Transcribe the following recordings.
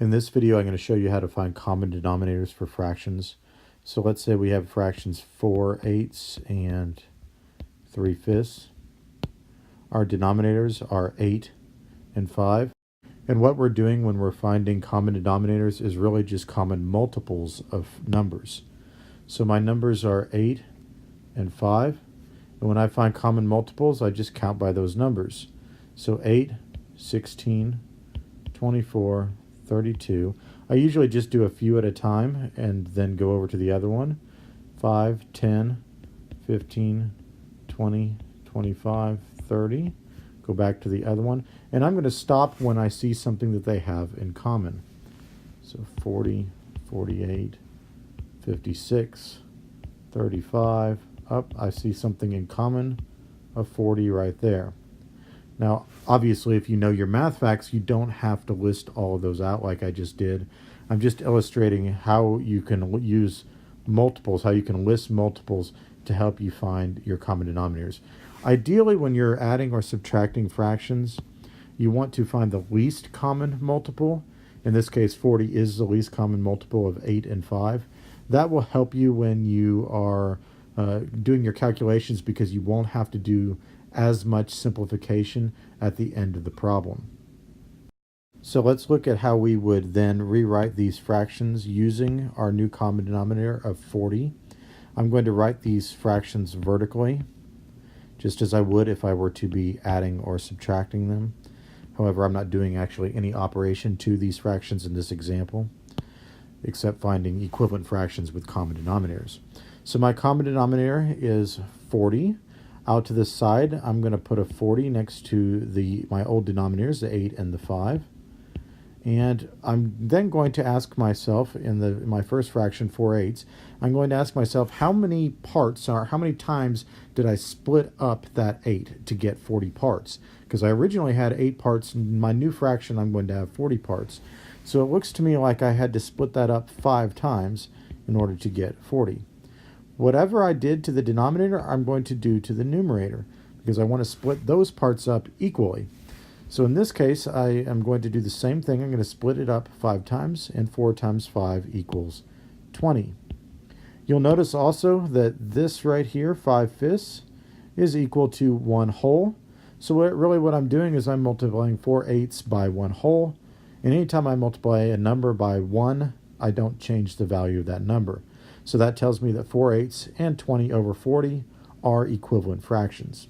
In this video, I'm going to show you how to find common denominators for fractions. So let's say we have fractions 4/8 and 3/5. Our denominators are 8 and 5. And what we're doing when we're finding common denominators is really just common multiples of numbers. So my numbers are 8 and 5. And when I find common multiples, I just count by those numbers. So 8, 16, 24, 32. I usually just do a few at a time and then go over to the other one. 5, 10, 15, 20, 25, 30. Go back to the other one. And I'm going to stop when I see something that they have in common. So 40, 48, 56, 35. Up, I see something in common of 40 right there. Now, obviously, if you know your math facts, you don't have to list all of those out like I just did. I'm just illustrating how you can use multiples, how you can list multiples to help you find your common denominators. Ideally, when you're adding or subtracting fractions, you want to find the least common multiple. In this case, 40 is the least common multiple of 8 and 5. That will help you when you are doing your calculations because you won't have to do as much simplification at the end of the problem. So let's look at how we would then rewrite these fractions using our new common denominator of 40. I'm going to write these fractions vertically, just as I would if I were to be adding or subtracting them. However, I'm not doing actually any operation to these fractions in this example, except finding equivalent fractions with common denominators. So my common denominator is 40. Out to the side, I'm going to put a 40 next to my old denominators, the 8 and the 5. And I'm then going to ask myself, in my first fraction, 4/8, I'm going to ask myself how many times did I split up that 8 to get 40 parts? Because I originally had 8 parts. In my new fraction, I'm going to have 40 parts. So it looks to me like I had to split that up 5 times in order to get 40. Whatever I did to the denominator, I'm going to do to the numerator because I want to split those parts up equally. So in this case, I am going to do the same thing. I'm going to split it up 5 times, and 4 times 5 equals 20. You'll notice also that this right here, 5/5, is equal to 1 whole. So what I'm doing is I'm multiplying 4/8 by 1 whole. And anytime I multiply a number by 1, I don't change the value of that number. So that tells me that 4/8 and 20 over 40 are equivalent fractions.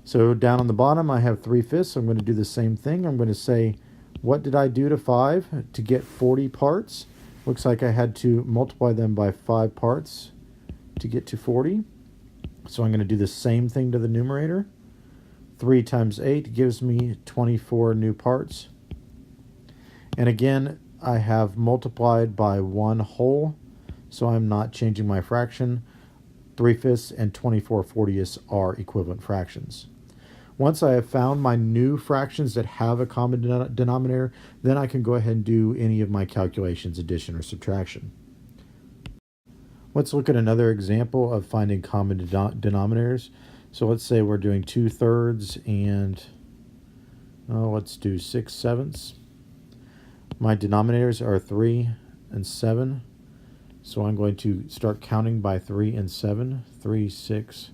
So down on the bottom, I have 3/5. So I'm going to do the same thing. I'm going to say, what did I do to 5 to get 40 parts? Looks like I had to multiply them by 5 parts to get to 40. So I'm going to do the same thing to the numerator. 3 times 8 gives me 24 new parts. And again, I have multiplied by 1 whole. So I'm not changing my fraction. 3/5 and 24/40 are equivalent fractions. Once I have found my new fractions that have a common denominator, then I can go ahead and do any of my calculations, addition or subtraction. Let's look at another example of finding common denominators. So let's say we're doing 2/3 and let's do 6/7. My denominators are 3 and 7. So I'm going to start counting by 3 and 7. 3, 6,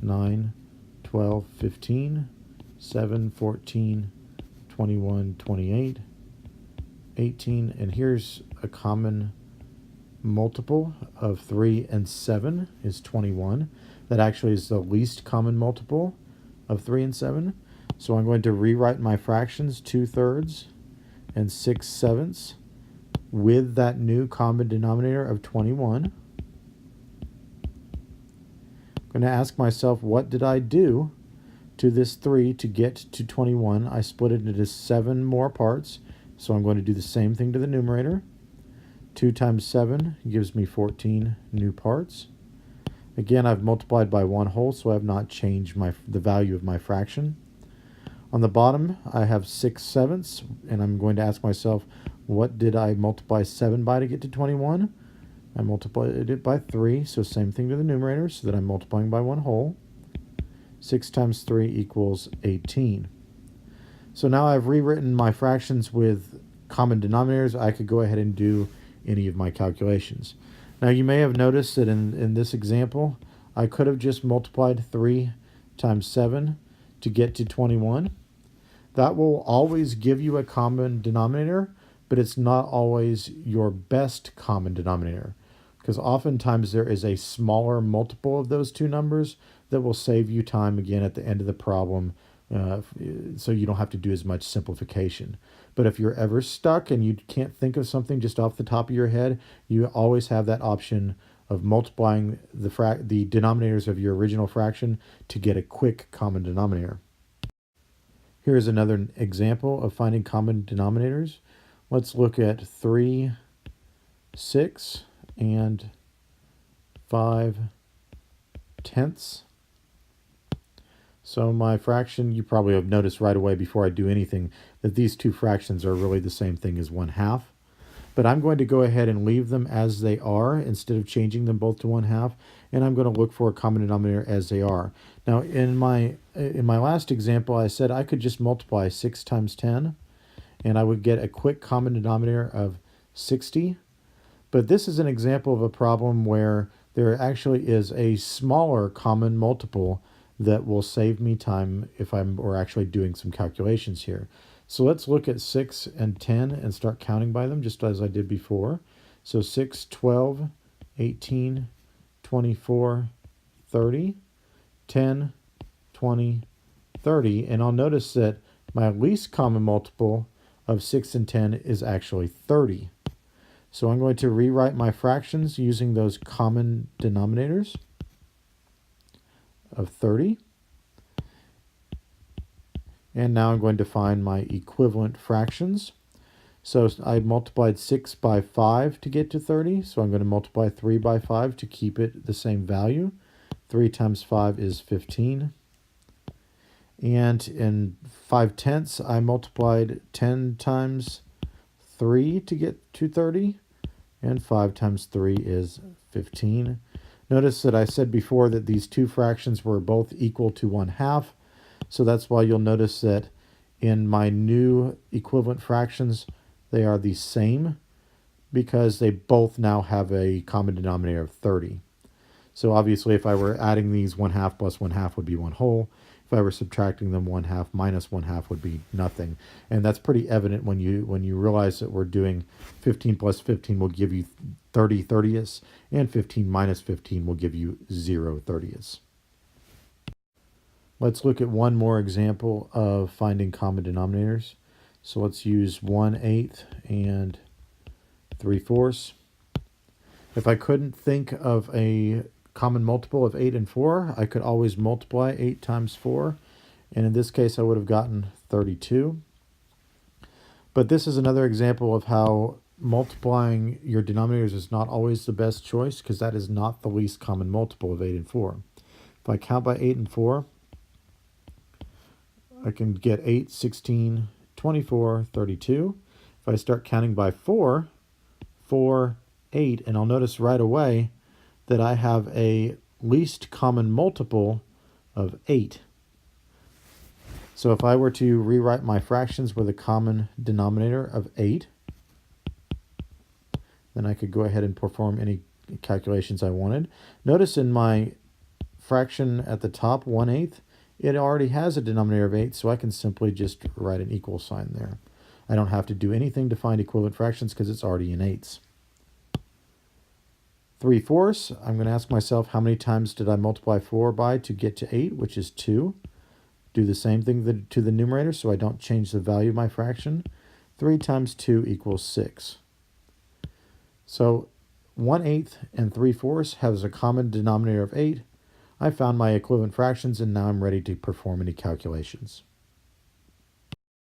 9, 12, 15, 7, 14, 21, 28, 18. And here's a common multiple of 3 and 7 is 21. That actually is the least common multiple of 3 and 7. So I'm going to rewrite my fractions 2/3 and 6/7 with that new common denominator of 21. I'm going to ask myself, what did I do to this 3 to get to 21? I split it into 7 more parts, so I'm going to do the same thing to the numerator. 2 times 7 gives me 14 new parts. Again, I've multiplied by 1 whole, so I have not changed the value of my fraction. On the bottom, I have 6/7, and I'm going to ask myself, what did I multiply 7 by to get to 21? I multiplied it by 3, so same thing to the numerator, so that I'm multiplying by 1 whole. 6 times 3 equals 18. So now I've rewritten my fractions with common denominators, I could go ahead and do any of my calculations. Now you may have noticed that in this example, I could have just multiplied 3 times 7 to get to 21. That will always give you a common denominator, but it's not always your best common denominator, because oftentimes there is a smaller multiple of those two numbers that will save you time again at the end of the problem, so you don't have to do as much simplification. But if you're ever stuck and you can't think of something just off the top of your head, you always have that option of multiplying the denominators of your original fraction to get a quick common denominator. Here is another example of finding common denominators. Let's look at 3, 6, and 5/10. So my fraction, you probably have noticed right away before I do anything that these two fractions are really the same thing as 1/2. But I'm going to go ahead and leave them as they are instead of changing them both to 1/2, and I'm going to look for a common denominator as they are. Now in my last example, I said I could just multiply 6 times 10, and I would get a quick common denominator of 60. But this is an example of a problem where there actually is a smaller common multiple that will save me time if we're actually doing some calculations here. So let's look at 6 and 10 and start counting by them just as I did before. So 6, 12, 18, 24, 30, 10, 20, 30. And I'll notice that my least common multiple of 6 and 10 is actually 30. So I'm going to rewrite my fractions using those common denominators of 30. And now I'm going to find my equivalent fractions. So I multiplied 6 by 5 to get to 30. So I'm going to multiply 3 by 5 to keep it the same value. 3 times 5 is 15. And in 5/10, I multiplied 10 times 3 to get to 30. And 5 times 3 is 15. Notice that I said before that these two fractions were both equal to 1/2. So that's why you'll notice that in my new equivalent fractions, they are the same because they both now have a common denominator of 30. So obviously if I were adding these, 1/2 plus 1/2 would be 1 whole. If I were subtracting them, 1/2 minus 1/2 would be nothing. And that's pretty evident when you realize that we're doing 15 plus 15 will give you 30 30ths, and 15 minus 15 will give you 0 30ths. Let's look at one more example of finding common denominators. So let's use 1/8 and 3/4. If I couldn't think of a common multiple of 8 and 4, I could always multiply 8 times 4. And in this case, I would have gotten 32. But this is another example of how multiplying your denominators is not always the best choice, because that is not the least common multiple of 8 and 4. If I count by 8 and 4, I can get 8, 16, 24, 32. If I start counting by 4, 4, 8, and I'll notice right away that I have a least common multiple of 8. So if I were to rewrite my fractions with a common denominator of 8, then I could go ahead and perform any calculations I wanted. Notice in my fraction at the top, 1/8, it already has a denominator of 8, so I can simply just write an equal sign there. I don't have to do anything to find equivalent fractions because it's already in 8s. 3/4, I'm going to ask myself how many times did I multiply 4 by to get to 8, which is 2. Do the same thing to the numerator so I don't change the value of my fraction. 3 times 2 equals 6. So 1/8 and 3/4 has a common denominator of 8. I found my equivalent fractions, and now I'm ready to perform any calculations.